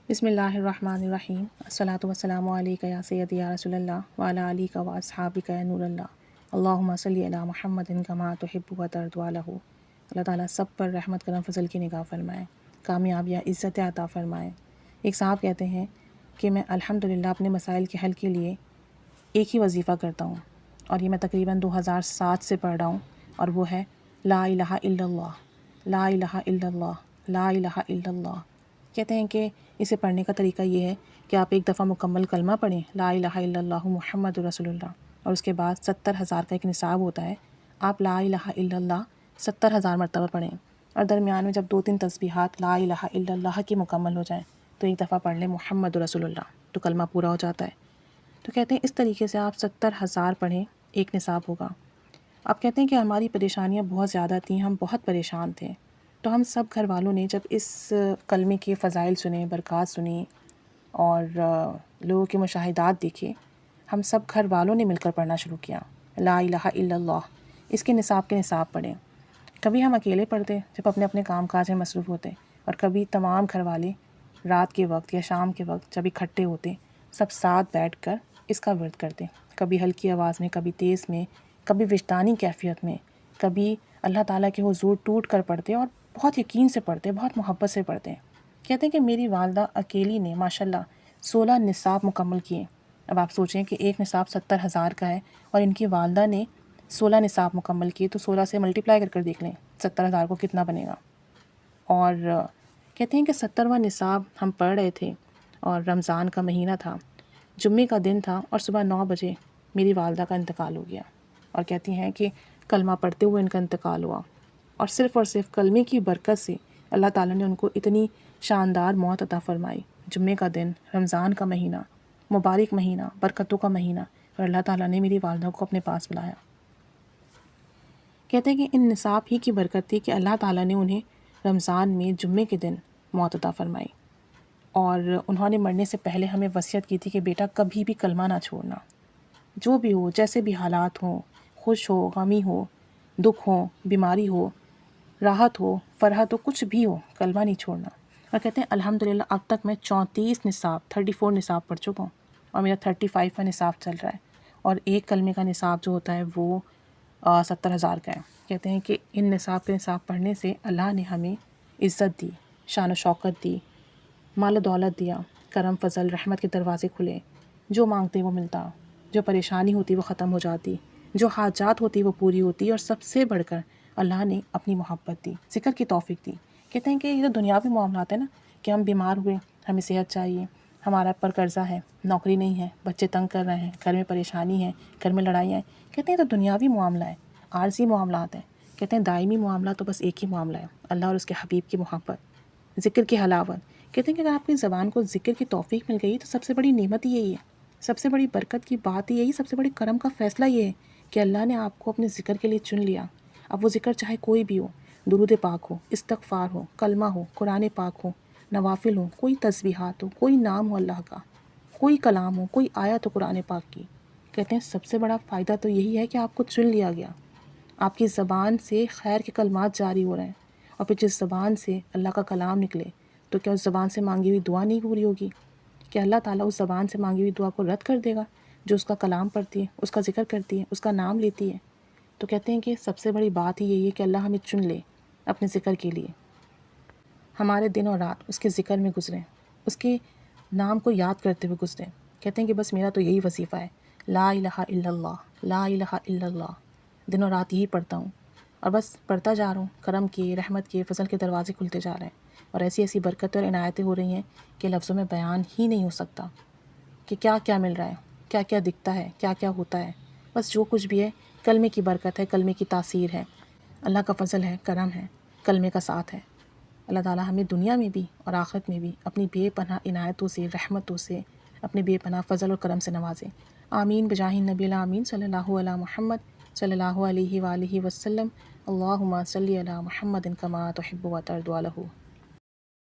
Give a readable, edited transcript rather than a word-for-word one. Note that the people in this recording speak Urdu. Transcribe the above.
بسم اللہ الرحمن الرحیم الصلاۃ والسلام علیکہ یا سیدی یا رسول اللہ وعلی آلہ و اصحابہ یا نور اللہ اللہم صلی علی محمد کما تحب و ترضی عنہ۔ اللہ تعالیٰ سب پر رحمت کرم فضل کی نگاہ فرمائے، کامیابیاں عزت عطا فرمائے۔ ایک صاحب کہتے ہیں کہ میں الحمدللہ اپنے مسائل کے حل کے لیے ایک ہی وظیفہ کرتا ہوں، اور یہ میں تقریباً 2007 سے پڑھ رہا ہوں، اور وہ ہے لا الہ الا اللہ، لا الہ الا اللہ، لا الہ الا اللہ۔ کہتے ہیں کہ اسے پڑھنے کا طریقہ یہ ہے کہ آپ ایک دفعہ مکمل کلمہ پڑھیں لا الہ الا اللہ محمد رسول اللہ، اور اس کے بعد 70,000 کا ایک نصاب ہوتا ہے، آپ لا الہ الا اللہ 70,000 مرتبہ پڑھیں، اور درمیان میں جب 2-3 تسبیحات لا الہ الا اللہ کی مکمل ہو جائیں تو ایک دفعہ پڑھ لیں محمد رسول اللہ، تو کلمہ پورا ہو جاتا ہے۔ تو کہتے ہیں اس طریقے سے آپ 70,000 پڑھیں، ایک نصاب ہوگا۔ آپ کہتے ہیں کہ ہماری پریشانیاں بہت زیادہ تھیں، ہم بہت پریشان تھے، تو ہم سب گھر والوں نے جب اس کلمے کے فضائل سنے، برکات سنی اور لوگوں کے مشاہدات دیکھے، ہم سب گھر والوں نے مل کر پڑھنا شروع کیا لا الہ الا اللہ۔ اس کے نصاب پڑھیں۔ کبھی ہم اکیلے پڑھتے جب اپنے اپنے کام کاج میں مصروف ہوتے، اور کبھی تمام گھر والے رات کے وقت یا شام کے وقت جب اکٹھے ہوتے، سب ساتھ بیٹھ کر اس کا ورد کرتے، کبھی ہلکی آواز میں، کبھی تیز میں، کبھی وجدانی کیفیت میں، کبھی اللہ تعالیٰ کے حضور ٹوٹ کر پڑھتے اور بہت یقین سے پڑھتے، بہت محبت سے پڑھتے۔ کہتے ہیں کہ میری والدہ اکیلی نے ماشاءاللہ 16 نصاب مکمل کیے۔ اب آپ سوچیں کہ ایک نصاب 70,000 کا ہے، اور ان کی والدہ نے 16 نصاب مکمل کیے، تو 16 سے ملٹیپلائی کر دیکھ لیں 70,000 کو کتنا بنے گا۔ اور کہتے ہیں کہ 70واں نصاب ہم پڑھ رہے تھے، اور رمضان کا مہینہ تھا، جمعے کا دن تھا، اور صبح 9 بجے میری والدہ کا انتقال ہو گیا، اور کہتی ہیں کہ کلمہ پڑھتے ہوئے ان کا انتقال ہوا، اور صرف کلمے کی برکت سے اللہ تعالیٰ نے ان کو اتنی شاندار موت عطا فرمائی۔ جمعے کا دن، رمضان کا مہینہ، مبارک مہینہ، برکتوں کا مہینہ، اور اللہ تعالیٰ نے میری والدہ کو اپنے پاس بلایا۔ کہتے ہیں کہ ان نصاب ہی کی برکت تھی کہ اللہ تعالیٰ نے انہیں رمضان میں جمعے کے دن موت عطا فرمائی، اور انہوں نے مرنے سے پہلے ہمیں وصیت کی تھی کہ بیٹا کبھی بھی کلمہ نہ چھوڑنا، جو بھی ہو، جیسے بھی حالات ہوں، خوش ہو، غمی ہو، دکھ ہو، بیماری ہو، راحت ہو، فرحت ہو، کچھ بھی ہو، کلمہ نہیں چھوڑنا۔ اور کہتے ہیں الحمدللہ اب تک میں 34 نصاب پڑھ چکا ہوں، اور میرا 35 کا نصاب چل رہا ہے، اور ایک کلمے کا نصاب جو ہوتا ہے وہ 70,000 کا ہے۔ کہتے ہیں کہ ان نصاب پڑھنے سے اللہ نے ہمیں عزت دی، شان و شوکت دی، مال و دولت دیا، کرم فضل رحمت کے دروازے کھلے، جو مانگتے وہ ملتا، جو پریشانی ہوتی وہ ختم ہو جاتی، جو حاجات ہوتی وہ پوری ہوتی، اور سب سے بڑھ کر اللہ نے اپنی محبت دی، ذکر کی توفیق دی۔ کہتے ہیں کہ یہ تو دنیاوی معاملات ہیں نا، کہ ہم بیمار ہوئے، ہمیں صحت چاہیے، ہمارا پر قرضہ ہے، نوکری نہیں ہے، بچے تنگ کر رہے ہیں، گھر میں پریشانی ہے، گھر میں لڑائیاں ہیں۔ کہتے ہیں تو دنیاوی معاملہ ہے، عارضی معاملات ہیں۔ کہتے ہیں دائمی معاملہ تو بس ایک ہی معاملہ ہے، اللہ اور اس کے حبیب کی محبت، ذکر کی حلاوت۔ کہتے ہیں کہ اگر آپ کی زبان کو ذکر کی توفیق مل گئی تو سب سے بڑی نعمت یہی ہے، سب سے بڑی برکت کی بات یہی، سب سے بڑی کرم کا فیصلہ یہ ہے کہ اللہ نے آپ کو اپنے ذکر کے لیے چن لیا۔ اب وہ ذکر چاہے کوئی بھی ہو، درود پاک ہو، استغفار ہو، کلمہ ہو، قرآن پاک ہو، نوافل ہو، کوئی تسبیحات ہو، کوئی نام ہو اللہ کا، کوئی کلام ہو، کوئی آیت ہو قرآن پاک کی۔ کہتے ہیں سب سے بڑا فائدہ تو یہی ہے کہ آپ کو چن لیا گیا، آپ کی زبان سے خیر کے کلمات جاری ہو رہے ہیں، اور پھر جس زبان سے اللہ کا کلام نکلے تو کیا اس زبان سے مانگی ہوئی دعا نہیں پوری ہوگی؟ کہ اللہ تعالیٰ اس زبان سے مانگی ہوئی دعا کو رد کر دے گا جو اس کا کلام پڑھتی ہے، اس کا ذکر کرتی ہے، اس کا نام لیتی ہے؟ تو کہتے ہیں کہ سب سے بڑی بات ہی یہی ہے کہ اللہ ہمیں چن لے اپنے ذکر کے لیے، ہمارے دن اور رات اس کے ذکر میں گزریں، اس کے نام کو یاد کرتے ہوئے گزریں۔ کہتے ہیں کہ بس میرا تو یہی وظیفہ ہے، لا الہ الا اللہ، لا الہ الا اللہ، دن اور رات یہی پڑھتا ہوں، اور بس پڑھتا جا رہا ہوں، کرم کے، رحمت کے، فضل کے دروازے کھلتے جا رہے ہیں، اور ایسی ایسی برکتیں اور عنایتیں ہو رہی ہیں کہ لفظوں میں بیان ہی نہیں ہو سکتا کہ کیا کیا مل رہا ہے، کیا کیا دکھتا ہے، کیا کیا ہوتا ہے۔ بس جو کچھ بھی ہے کلمے کی برکت ہے، کلمے کی تاثیر ہے، اللہ کا فضل ہے، کرم ہے، کلمے کا ساتھ ہے۔ اللہ تعالیٰ ہمیں دنیا میں بھی اور آخرت میں بھی اپنی بے پناہ عنایتوں سے، رحمتوں سے، اپنے بے پناہ فضل اور کرم سے نوازے۔ آمین بجاہ النبی الامین صلی اللہ علیہ محمد صلی اللہ علیہ وآلہ وسلم۔ اللہم صلی علی محمد کما تحب و ترضی عنہ۔